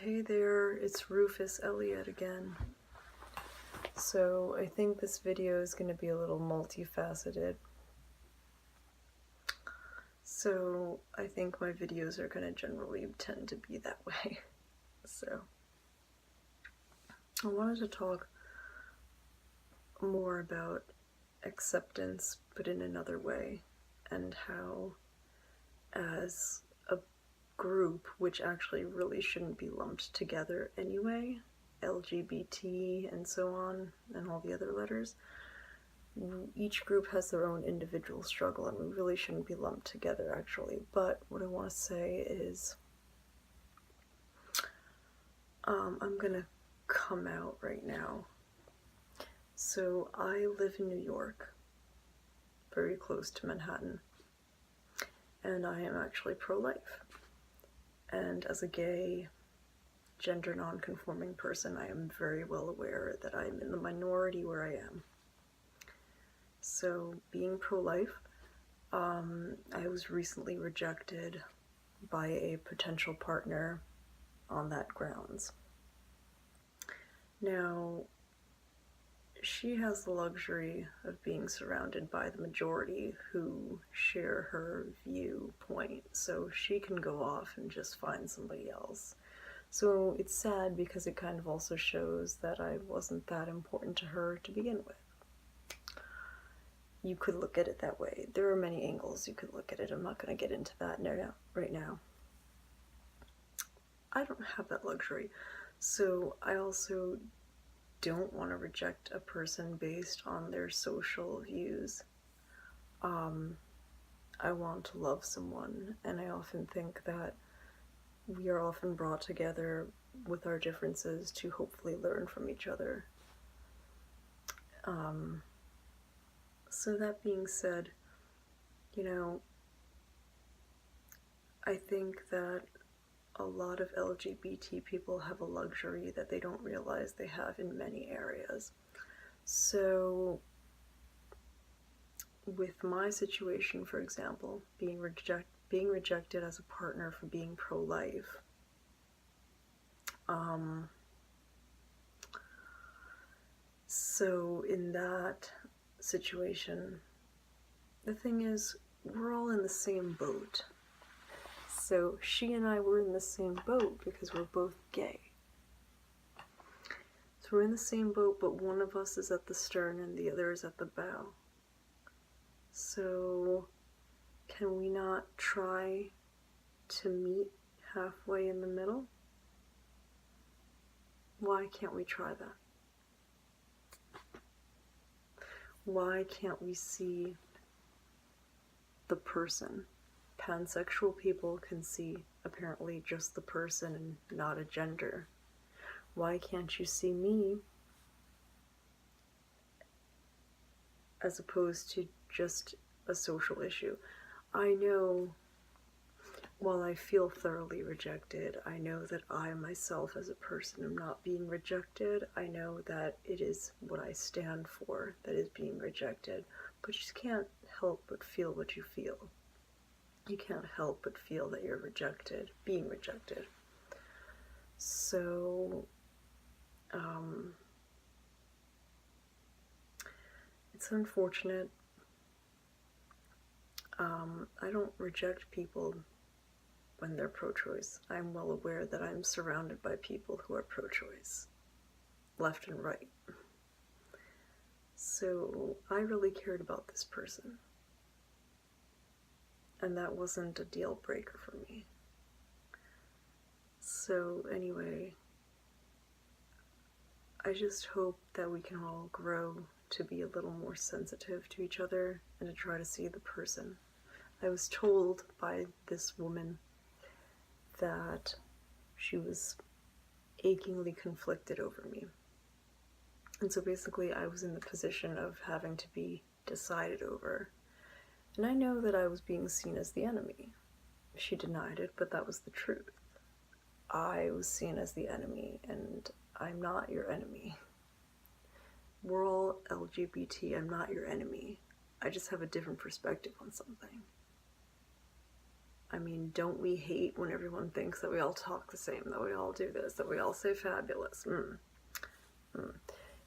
Hey there, it's Rufus Elliott again. So I think this video is going to be a little multifaceted. So I think my videos are going to generally tend to be that way. So I wanted to talk more about acceptance, but in another way, and how as a group, which actually really shouldn't be lumped together anyway, LGBT and so on, and all the other letters, each group has their own individual struggle, and we really shouldn't be lumped together actually. But what I want to say is I'm gonna come out right now. So I live in New York, very close to Manhattan, and I am actually pro-life. And as a gay, gender non-conforming person, I am very well aware that I'm in the minority where I am. So being pro-life, I was recently rejected by a potential partner on that grounds. Now, she has the luxury of being surrounded by the majority who share her viewpoint, so she can go off and just find somebody else. So it's sad because it kind of also shows that I wasn't that important to her to begin with. You could look at it that way. There are many angles you could look at it. I'm not going to get into that right now. I don't have that luxury. So I also don't want to reject a person based on their social views. I want to love someone, and I often think that we are often brought together with our differences to hopefully learn from each other. So that being said, I think that a lot of LGBT people have a luxury that they don't realize they have in many areas. So with my situation, for example, being rejected as a partner for being pro-life, so in that situation, the thing is, we're all in the same boat. So she and I were in the same boat because we're both gay. So we're in the same boat, but one of us is at the stern and the other is at the bow. So can we not try to meet halfway in the middle? Why can't we try that? Why can't we see the person? Pansexual people can see apparently just the person and not a gender. Why can't you see me as opposed to just a social issue? I know, while I feel thoroughly rejected, I know that I myself as a person am not being rejected. I know that it is what I stand for that is being rejected, but you just can't help but feel what you feel. You can't help but feel that you're rejected, being rejected. So, it's unfortunate. I don't reject people when they're pro-choice. I'm well aware that I'm surrounded by people who are pro-choice, left and right. So I really cared about this person. And that wasn't a deal breaker for me. So anyway, I just hope that we can all grow to be a little more sensitive to each other and to try to see the person. I was told by this woman that she was achingly conflicted over me. And so basically I was in the position of having to be decided over. And I know that I was being seen as the enemy. She denied it, but that was the truth. I was seen as the enemy, and I'm not your enemy. We're all LGBT, I'm not your enemy. I just have a different perspective on something. I mean, don't we hate when everyone thinks that we all talk the same, that we all do this, that we all say fabulous?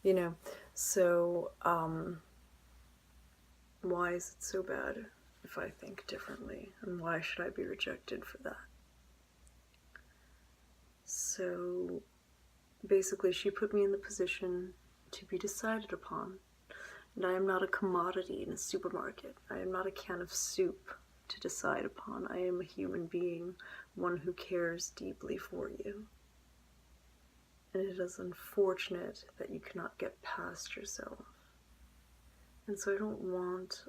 You know, so, why is it so bad if I think differently? And why should I be rejected for that? So, basically, she put me in the position to be decided upon. And I am not a commodity in a supermarket. I am not a can of soup to decide upon. I am a human being, one who cares deeply for you. And it is unfortunate that you cannot get past yourself. And so I don't want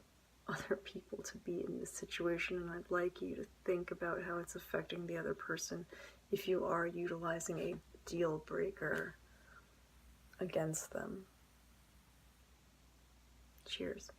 other people to be in this situation, and I'd like you to think about how it's affecting the other person if you are utilizing a deal breaker against them. Cheers.